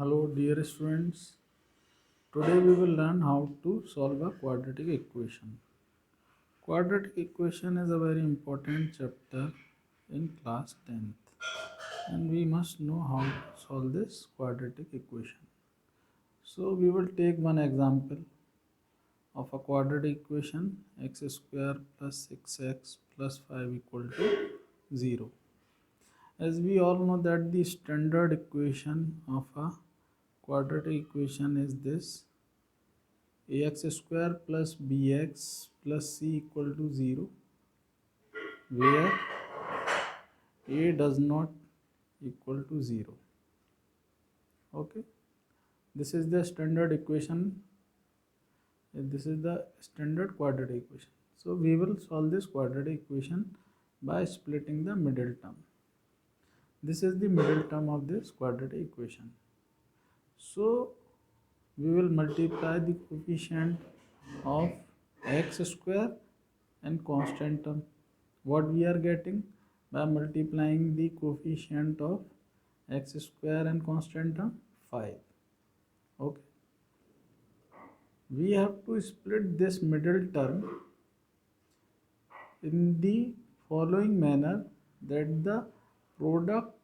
Hello dear students, today we will learn how to solve a quadratic equation. Quadratic equation is a very important chapter in class 10th and we must know how to solve this quadratic equation. So we will take one example of a quadratic equation x square plus 6x plus 5 equal to 0. As we all know that the standard equation of a quadratic equation is this: ax square plus bx plus c equal to 0, where a does not equal to 0. Okay, this is the standard equation. This is the standard quadratic equation. So we will solve this quadratic equation by splitting the middle term. This is the middle term of this quadratic equation. So we will multiply the coefficient of x square and constant term. What we are getting by multiplying the coefficient of x square and constant term? 5. Okay, we have to split this middle term in the following manner, that the product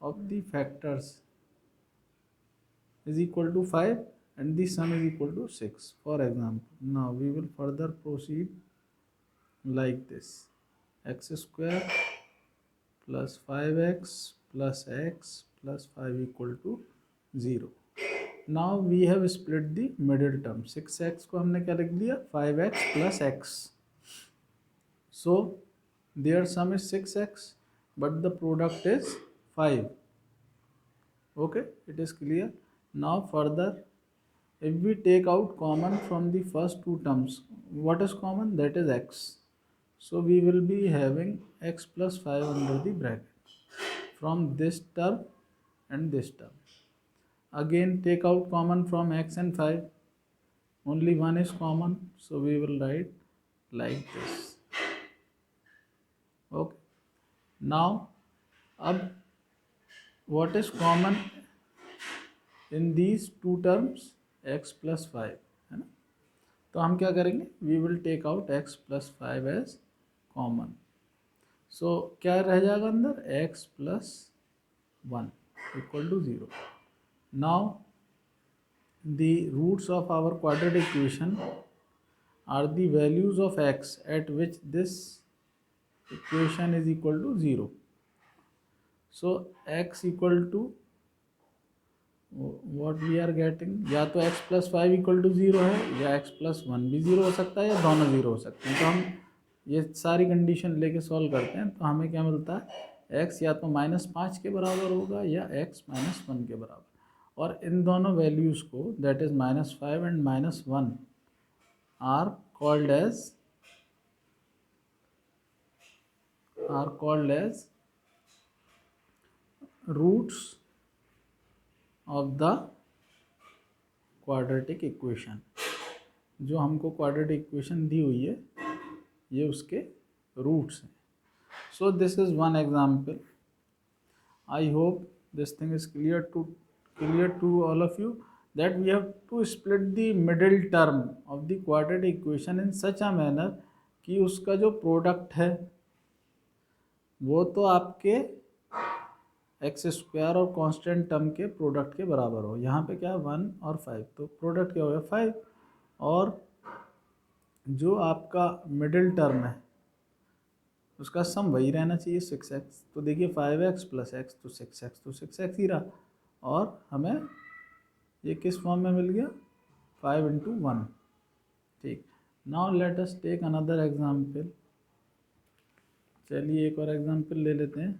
of the factors is equal to 5 and the sum is equal to 6. For example, now we will further proceed like this: x square plus 5x plus x plus 5 equal to 0. Now we have split the middle term. 6x को हमने क्या लिख दिया? 5x plus x. So their sum is 6x but the product is 5. Okay, it is clear. Now further, if we take out common from the first two terms, what is common? That is x. So we will be having x plus 5 under the bracket from this term and this term. Again take out common from x and 5. Only one is common, so we will write like this. Okay. Now, what is common in these two terms? x plus 5 है ना. तो हम क्या करेंगे? We will take out x plus 5 as common. So क्या रह जाएगा अंदर? x plus 1 equal to 0. Now the roots of our quadratic equation are the values of x at which this equation is equal to 0. So x equal to what we are getting, या तो x plus 5 equal to 0 है, या x plus 1 भी 0 हो सकता है, या दोनों 0 हो सकते हैं. तो हम ये सारी कंडीशन लेके सॉल्व करते हैं तो हमें क्या मिलता है? x या तो -5 के बराबर होगा या x -1 के बराबर. और इन दोनों वैल्यूज़ को, that is -5 and -1, are called as roots of the quadratic equation. जो हमको क्वाड्रेटिक इक्वेशन दी हुई है ये उसके रूट्स हैं. So this is one example. I hope this thing is clear to all of you that we have to split the middle term of the quadratic equation in such a manner कि उसका जो product है वो तो आपके x square और constant term के product के बराबर हो. यहाँ पे क्या है? 1 और 5, तो प्रोडक्ट क्या हो गया? 5. और जो आपका मिडिल टर्म है उसका सम वही रहना चाहिए, 6x. तो देखिए 5x प्लस x तो 6x, तो 6x ही रहा. और हमें ये किस फॉर्म में मिल गया? 5 into 1. ठीक. Now let us take another example. चलिए एक और एग्जाम्पल ले लेते हैं.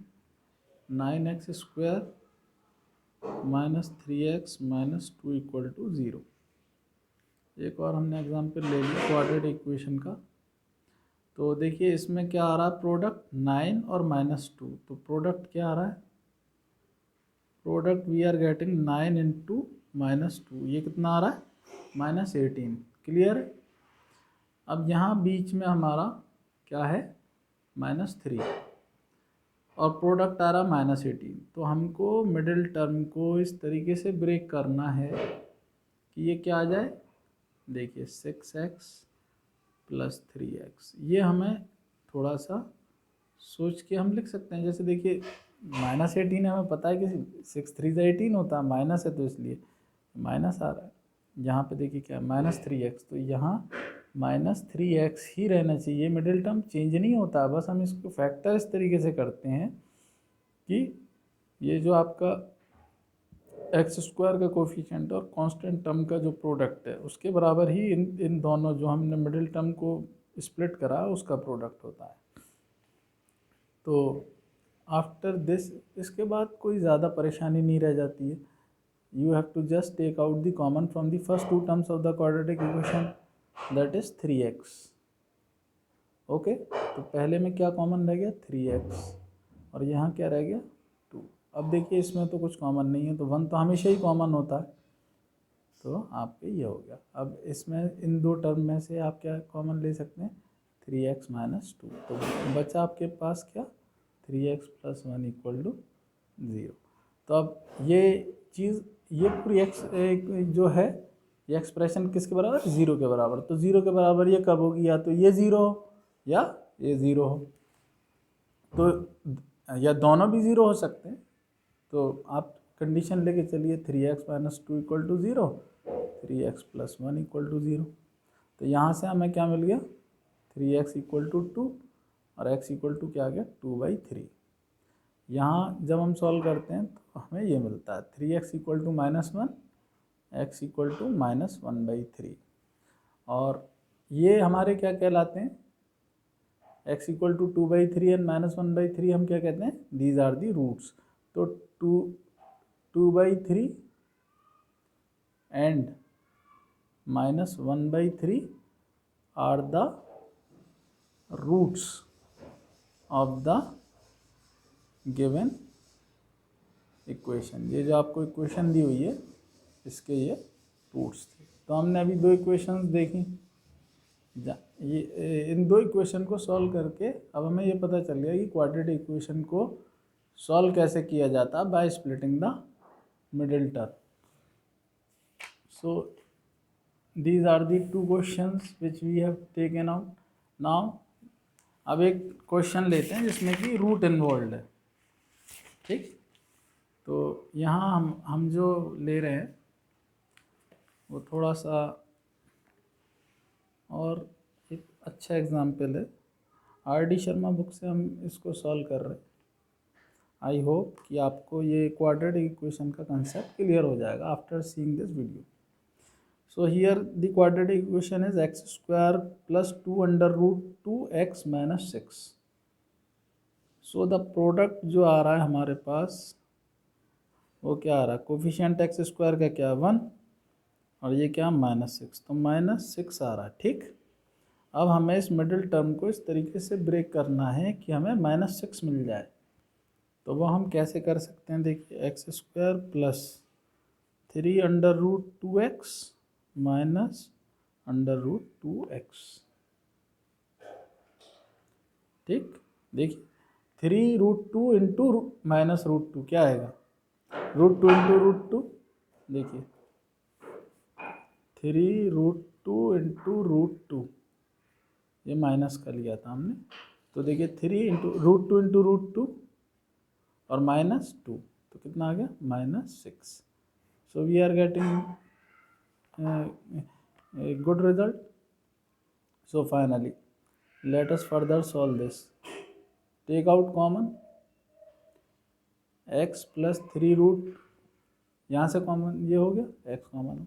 9x square minus 3x minus 2 equal to 0. एक और हमने एग्जाम्पल ले लिया क्वाड्रेटिक इक्वेशन का. तो देखिए इसमें क्या आ रहा है? प्रोडक्ट 9 और -2. तो प्रोडक्ट क्या आ रहा है? Product we are getting 9 into -2. ये कितना आ रहा है? -18. क्लियर है? अब यहाँ बीच में हमारा क्या है? -3. और प्रोडक्ट आ रहा -18। तो हमको मिडिल टर्म को इस तरीके से ब्रेक करना है कि ये क्या आ जाए, देखिए 6x + 3x। ये हमें थोड़ा सा सोच के हम लिख सकते हैं। जैसे देखिए -18 हमें पता है कि 6 3 18 होता है, माइनस है तो इसलिए माइनस आ रहा है। यहाँ पे देखिए क्या -3x, तो यहाँ -3x ही रहना चाहिए, मिडिल टर्म चेंज नहीं होता। बस हम इसको फैक्टर इस तरीके से करते हैं कि ये जो आपका x² का कोफिशिएंट और कांस्टेंट टर्म का जो प्रोडक्ट है उसके बराबर ही इन दोनों जो हमने मिडिल टर्म को स्प्लिट करा उसका प्रोडक्ट होता है। तो आफ्टर दिस, इसके बाद कोई ज़्यादा परेशानी नहीं रह जाती है। You have to just take out the common from the first two terms of the quadratic equation, that is 3x। Okay, तो पहले में क्या कॉमन रह गया 3x, और यहाँ क्या रह गया 2। अब देखिए इसमें तो कुछ कॉमन नहीं है, तो 1 तो हमेशा ही कॉमन होता है, तो आपके ये हो गया। अब इसमें इन दो टर्म में से आप क्या कॉमन ले सकते हैं, 3x - 2। तो बचा आपके पास क्या, 3x + 1 = 0। तो अब ये चीज़, ये पूरी x जो है ये एक्सप्रेशन किसके बराबर, 0 के बराबर। तो 0 के बराबर ये कब होगी, या तो ये 0 हो या ये 0 हो, तो या दोनों भी 0 हो सकते हैं। तो आप कंडीशन लेके चलिए, 3x - 2 = 0, 3x + 1 = 0। तो यहाँ से हमें क्या मिल गया, 3x = 2 और x = क्या आ गया 2/3। यहाँ जब हम सॉल्व करते हैं तो हमें ये मिलता है 3x = -1, x = -1/3। और ये हमारे क्या कहलाते हैं, x = 2/3 एंड -1/3 हम क्या कहते हैं, दीज आर दी रूट्स। तो 2/3 and -1/3 are the roots of the given equation. ये जो आपको इक्वेशन दी हुई है इसके ये रूट्स थे। तो हमने अभी दो इक्वेशंस देखी, ये इन दो इक्वेशन को सॉल्व करके अब हमें ये पता चल गया कि क्वाड्रेटिक इक्वेशन को सॉल्व कैसे किया जाता है, by splitting the middle term. So these are the 2 questions which we have taken out now. अब एक क्वेश्चन लेते हैं जिसमें कि रूट इन्वॉल्व है, ठीक। तो यहाँ हम जो ले रहे हैं वो थोड़ा सा और एक अच्छा एग्जाम्पल है, RD शर्मा बुक से हम इसको सॉल्व कर रहे हैं। आई होप कि आपको ये क्वाड्रेटिक इक्वेशन का कंसेप्ट क्लियर हो जाएगा after seeing this video. So here the quadratic equation is x² + 2√2x - 6। So the product जो आ रहा है हमारे पास वो क्या आ रहा है, कोफिशिएंट x² का क्या 1 और ये क्या -6, तो -6 आ रहा है, ठीक। अब हमें इस मिडिल टर्म को इस तरीके से ब्रेक करना है कि हमें -6 मिल जाए। तो वो हम कैसे कर सकते हैं, देखिए x² + 3√2x - √2x, ठीक। देखिए 3√2 इंटू -√2 क्या आएगा, √2 इंटू √2, देखिए 3√2 इंटू √2, ये माइनस कर लिया था हमने। तो देखिए 3 इंटू √2 इंटू √2 और -2, तो कितना आ गया -6। So we are getting a good result. So finally let us further solve this. Take out common, x + 3√, यहाँ से कॉमन ये हो गया x कॉमन।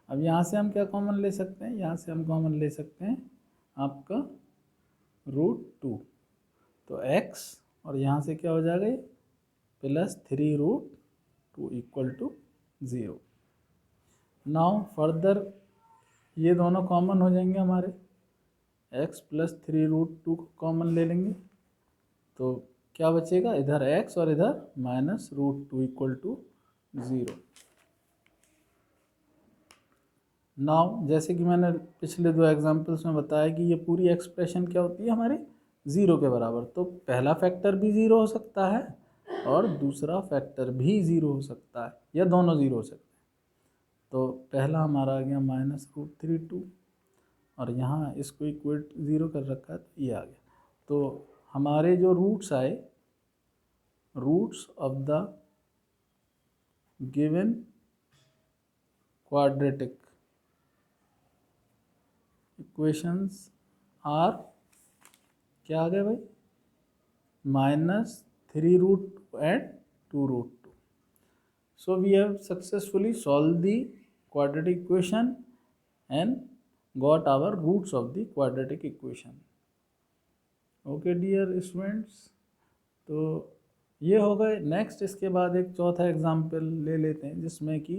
अब यहाँ से हम क्या कॉमन ले सकते हैं, यहाँ से हम कॉमन ले सकते हैं आपका √2, तो x और यहाँ से क्या हो जाएगा ये +3√2 = 0। नाउ फर्दर ये दोनों कॉमन हो जाएंगे हमारे, x + 3√2 को कॉमन ले लेंगे तो क्या बचेगा, इधर x और इधर -√2 = 0। नाउ जैसे कि मैंने पिछले 2 एग्जांपल्स में बताया कि ये पूरी एक्सप्रेशन क्या होती है हमारी ज़ीरो के बराबर, तो पहला फैक्टर भी ज़ीरो हो सकता है और दूसरा फैक्टर भी ज़ीरो हो सकता है, या दोनों ज़ीरो हो सकते हैं। तो पहला हमारा आ गया -√32 और यहाँ इसको इक्वेट ज़ीरो कर रखा है तो ये आ गया। तो हमारे जो रूट्स आए, roots of the given quadratic equations are, क्या आ गया भाई, -3√2 and 2√2. So we have successfully solved the quadratic equation and got our roots of the quadratic equation. Okay dear students, तो ये हो गए। नेक्स्ट इसके बाद एक चौथा एग्जाम्पल ले लेते हैं जिसमें कि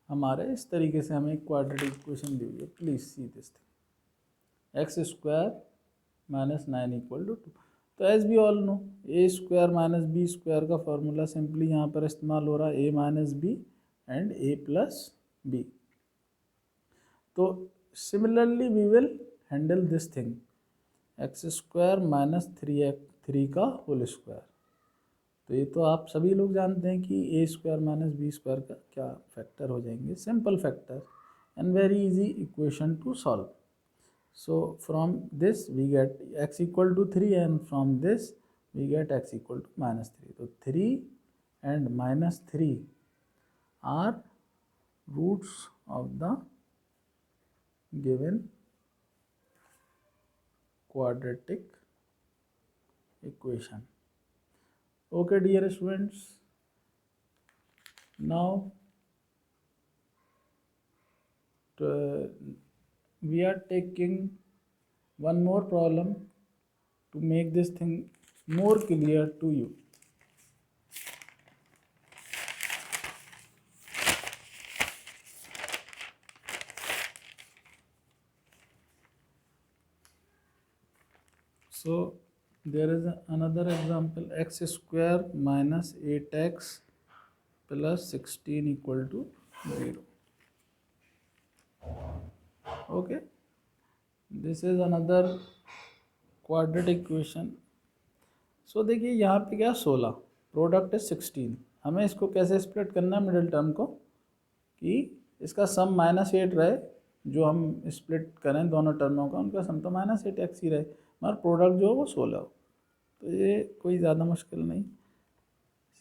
हमारे इस तरीके से हमें क्वाड्रेटिक इक्वेशन दी हुई है। Please see this thing, x² - 9 = 2। तो as we all know, a² - b² का फॉर्मूला सिंपली यहाँ पर इस्तेमाल हो रहा है, a - b and a + b। तो similarly we will handle this thing, x² - 3 का होल स्क्वायर। तो ये तो आप सभी लोग जानते हैं कि a² - b² का क्या फैक्टर हो जाएंगे, simple factor and very easy equation two solve. So from this we get x = 3 and from this we get x = -3. So 3 and -3 are roots of the given quadratic equation. Okay dear students, now we are taking one more problem to make this thing more clear to you. So there is another example, x² - 8x + 16 = 0. Okay, this is another quadratic equation. So देखिए यहाँ पे क्या 16, product है 16। हमें इसको कैसे split करना है मिडिल टर्म को, कि इसका सम -8 रहे, जो हम स्प्लिट करें दोनों टर्मों का, उनका सम तो -8x ही रहे, मगर प्रोडक्ट जो है वो 16 हो। तो ये कोई ज़्यादा मुश्किल नहीं,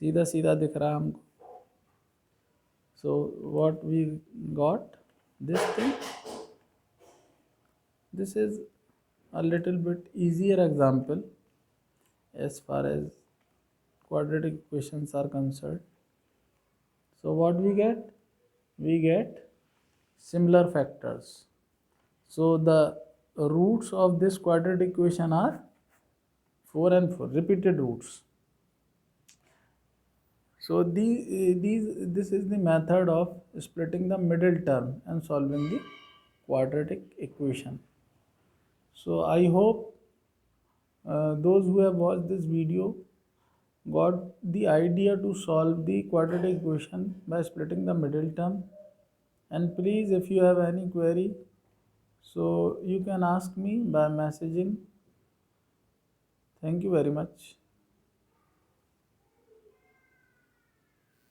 सीधा सीधा दिख रहा है हमको। So what we got, this thing, this is a little bit easier example as far as quadratic equations are concerned. So what we get? We get similar factors. So the roots of this quadratic equation are 4 and 4, repeated roots. So this is the method of splitting the middle term and solving the quadratic equation. So I hope those who have watched this video got the idea to solve the quadratic equation by splitting the middle term. And please, if you have any query, so you can ask me by messaging. Thank you very much.